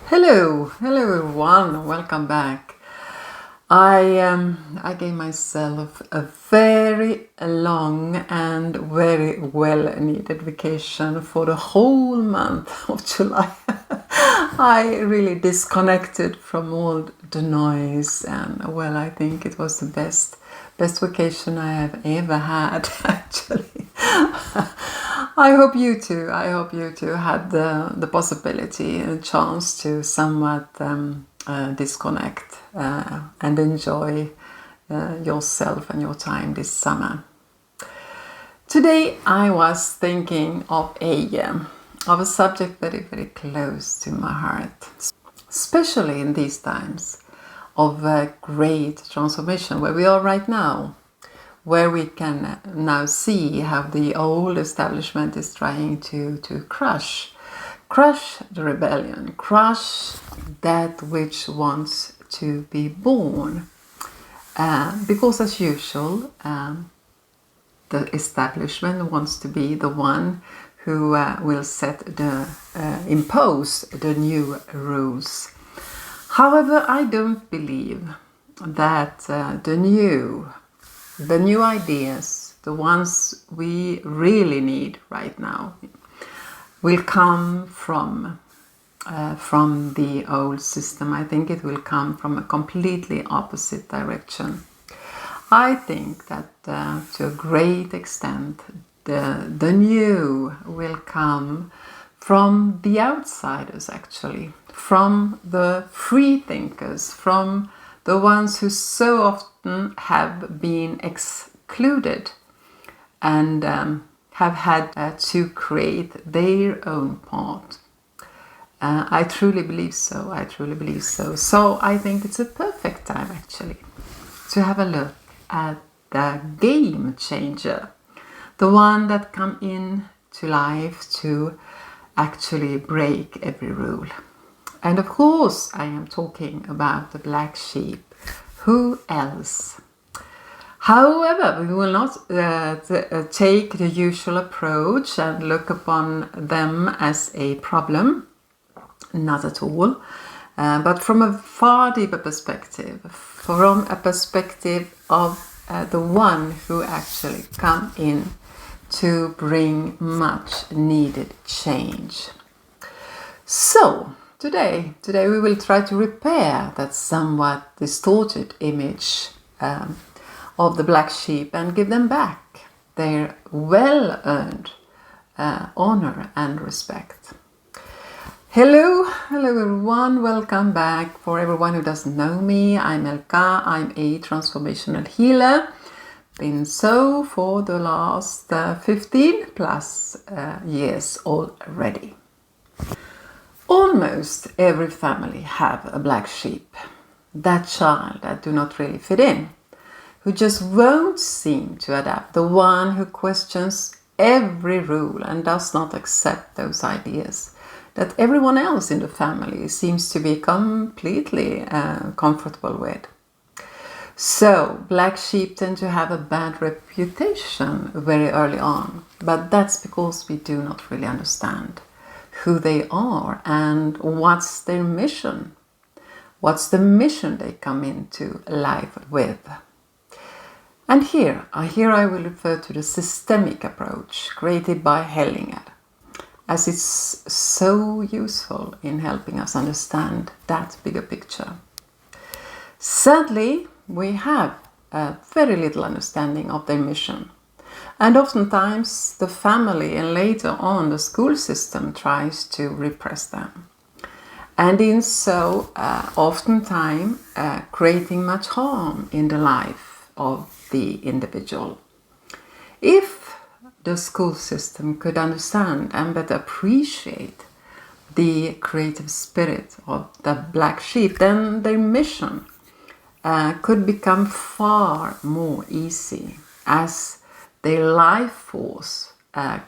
Hello everyone, welcome back. I gave myself a very long and very well needed vacation for the whole month of July. I really disconnected from all the noise, and well, I think it was the best vacation I have ever had actually. I hope you too had the possibility and chance to somewhat disconnect and enjoy yourself and your time this summer. Today I was thinking of a subject very, very close to my heart, especially in these times of great transformation where we are right now, where we can now see how the old establishment is trying to crush the rebellion, crush that which wants to be born. Because as usual, the establishment wants to be the one who will impose the new rules. However, I don't believe that the new ideas, the ones we really need right now, will come from the old system. I think it will come from a completely opposite direction. I think that to a great extent the new will come from the outsiders, actually, from the free thinkers, from the ones who so often have been excluded and have had to create their own path. I truly believe so. So I think it's a perfect time actually to have a look at the game changer, the one that come into life to actually break every rule. And of course I am talking about the black sheep. Who else? However, we will not take the usual approach and look upon them as a problem. Not at all. But from a far deeper perspective, from a perspective of the one who actually come in to bring much needed change. So today we will try to repair that somewhat distorted image of the black sheep and give them back their well-earned honor and respect. Hello everyone, welcome back. For everyone who doesn't know me, I'm Elka. I'm a transformational healer. Been so for the last 15 plus years already. Almost every family have a black sheep, that child that do not really fit in, who just won't seem to adapt, the one who questions every rule and does not accept those ideas that everyone else in the family seems to be completely comfortable with. So black sheep tend to have a bad reputation very early on, but that's because we do not really understand who they are and what's their mission. What's the mission they come into life with? And here I will refer to the systemic approach created by Hellinger, as it's so useful in helping us understand that bigger picture. Sadly, we have very little understanding of their mission. And oftentimes the family and later on the school system tries to repress them. And in so oftentimes creating much harm in the life of the individual. If the school system could understand and better appreciate the creative spirit of the black sheep, then their mission could become far more easy, as their life force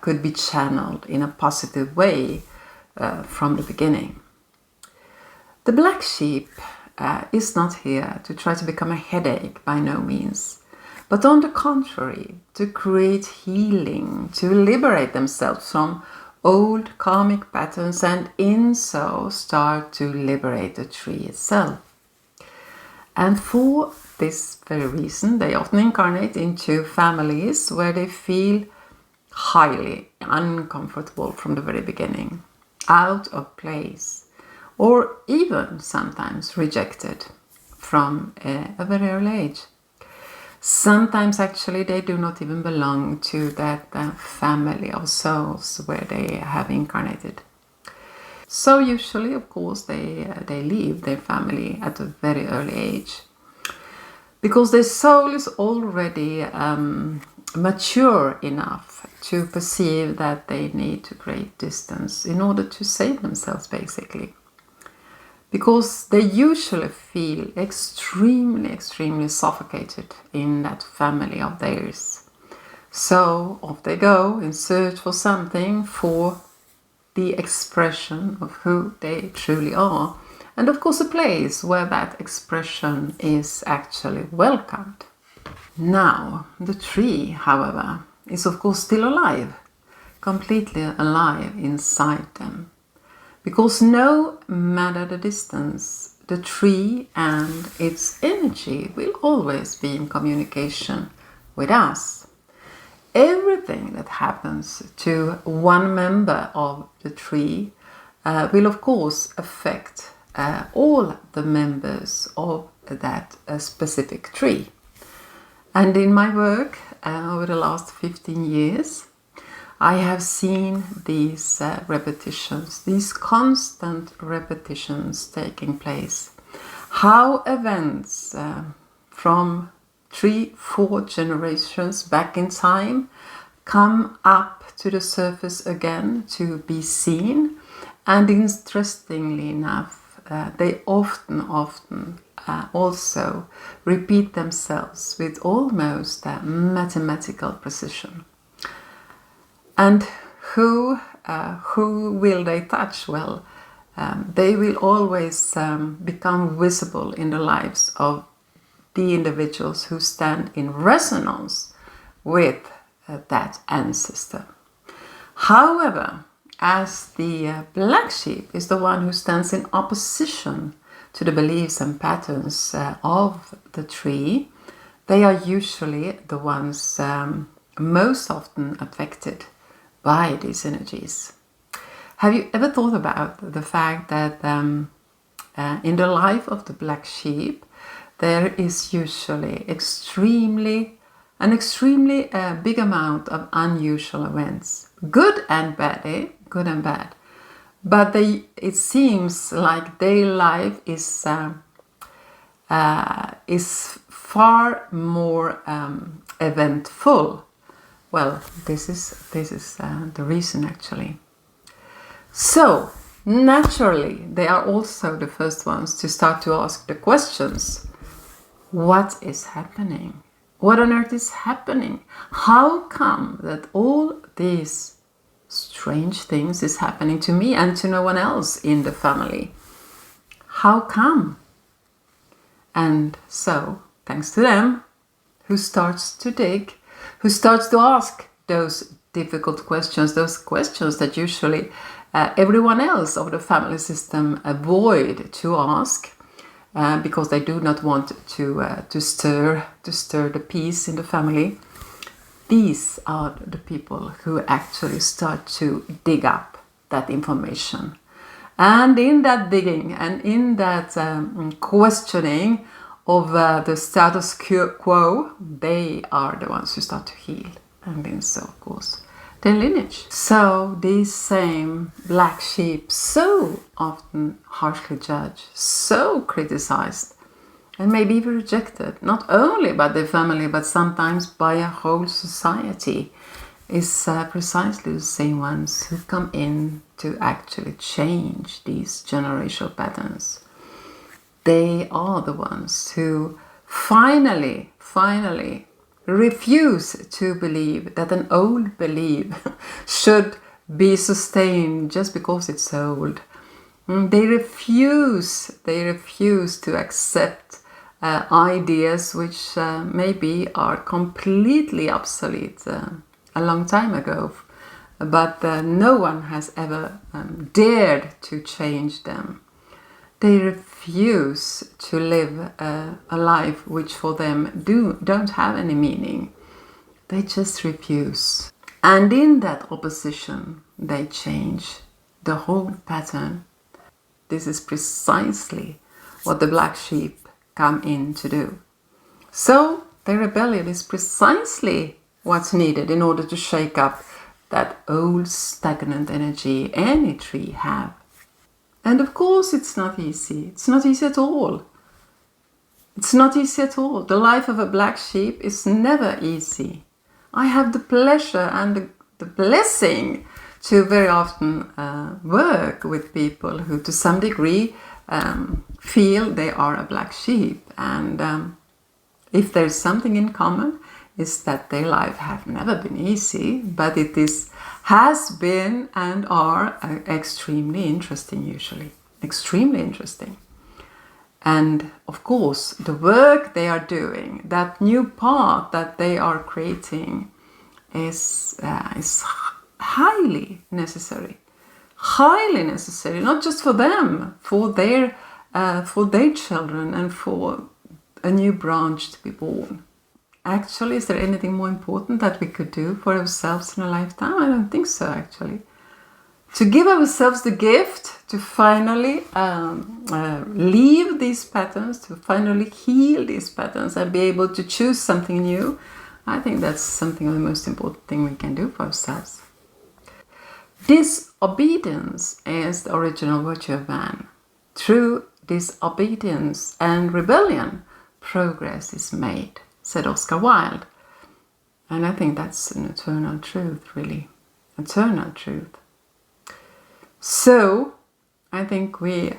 could be channeled in a positive way from the beginning. The black sheep is not here to try to become a headache, by no means, but on the contrary, to create healing, to liberate themselves from old karmic patterns, and in so start to liberate the tree itself. And for this very reason, they often incarnate into families where they feel highly uncomfortable from the very beginning, out of place, or even sometimes rejected from a very early age. Sometimes actually they do not even belong to that family of souls where they have incarnated. So usually, of course, they leave their family at a very early age, because their soul is already mature enough to perceive that they need to create distance in order to save themselves, basically. Because they usually feel extremely suffocated in that family of theirs. So off they go in search for something, for the expression of who they truly are. And of course a place where that expression is actually welcomed. Now, the tree, however, is of course still alive, completely alive inside them. Because no matter the distance, the tree and its energy will always be in communication with us. Everything that happens to one member of the tree will of course affect all the members of that specific tree. And in my work over the last 15 years, I have seen these repetitions, these constant repetitions taking place. How events from 3-4 generations back in time come up to the surface again to be seen. And interestingly enough, they often also repeat themselves with almost mathematical precision. And who will they touch? Well, they will always become visible in the lives of the individuals who stand in resonance with that ancestor. However, as the black sheep is the one who stands in opposition to the beliefs and patterns of the tree, they are usually the ones most often affected by these energies. Have you ever thought about the fact that in the life of the black sheep there is usually an extremely big amount of unusual events, good and bad, but it seems like their life is far more eventful. Well, this is the reason actually. So naturally, they are also the first ones to start to ask the questions. What is happening? What on earth is happening? How come that all these strange things is happening to me and to no one else in the family? How come? And so, thanks to them, who starts to dig, who starts to ask those difficult questions, those questions that usually everyone else of the family system avoid to ask, because they do not want to stir the peace in the family. These are the people who actually start to dig up that information. And in that digging and in that questioning of the status quo, they are the ones who start to heal. And then so, of course, their lineage. So these same black sheep, so often harshly judged, so criticized, and maybe even rejected, not only by their family, but sometimes by a whole society, is precisely the same ones who come in to actually change these generational patterns. They are the ones who finally refuse to believe that an old belief should be sustained just because it's old. They refuse to accept ideas which maybe are completely obsolete a long time ago, but no one has ever dared to change them. They refuse to live a life which for them don't have any meaning. They just refuse. And in that opposition, they change the whole pattern. This is precisely what the black sheep come in to do. So the rebellion is precisely what's needed in order to shake up that old stagnant energy any tree have. And of course it's not easy. It's not easy at all. It's not easy at all. The life of a black sheep is never easy. I have the pleasure and the blessing to very often work with people who to some degree feel they are a black sheep. And if there's something in common, is that their life have never been easy, but it has been and are extremely interesting usually. Extremely interesting. And of course, the work they are doing, that new path that they are creating is highly necessary. Highly necessary, not just for them, for their children and for a new branch to be born. Actually, is there anything more important that we could do for ourselves in a lifetime? I don't think so, actually. To give ourselves the gift to finally leave these patterns, to finally heal these patterns and be able to choose something new, I think that's something of the most important thing we can do for ourselves. Disobedience is the original virtue of man. Through disobedience and rebellion, progress is made, said Oscar Wilde. And I think that's an eternal truth, really. Eternal truth. So, I think we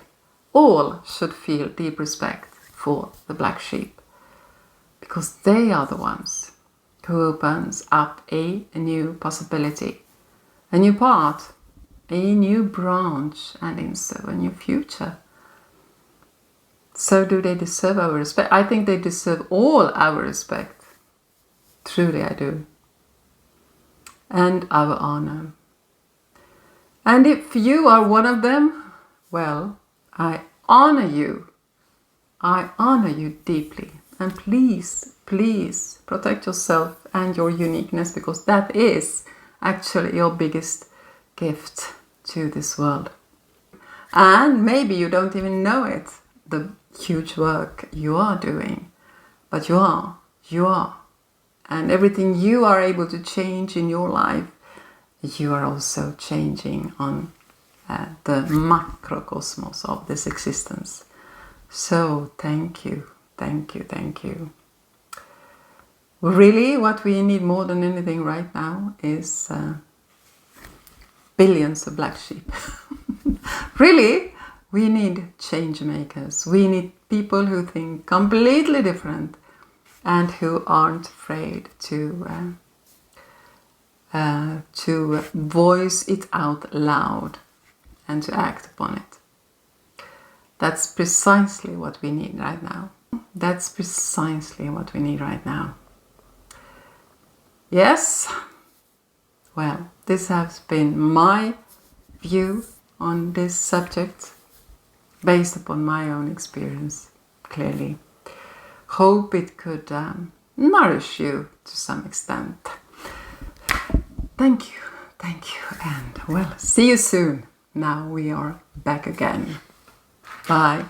all should feel deep respect for the black sheep, because they are the ones who opens up a new possibility, a new path, a new branch, and in so a new future. So do they deserve our respect? I think they deserve all our respect. Truly I do. And our honor. And if you are one of them, well, I honor you. I honor you deeply. And please, please protect yourself and your uniqueness, because that is actually your biggest gift to this world. And maybe you don't even know it, the huge work you are doing. But you are. And everything you are able to change in your life, you are also changing on the macrocosmos of this existence. So thank you. Really, what we need more than anything right now is billions of black sheep. Really, we need change makers. We need people who think completely different and who aren't afraid to voice it out loud and to act upon it. That's precisely what we need right now. That's precisely what we need right now. Yes, well, this has been my view on this subject based upon my own experience, clearly. Hope it could nourish you to some extent. Thank you, and well, see you soon. Now we are back again. Bye.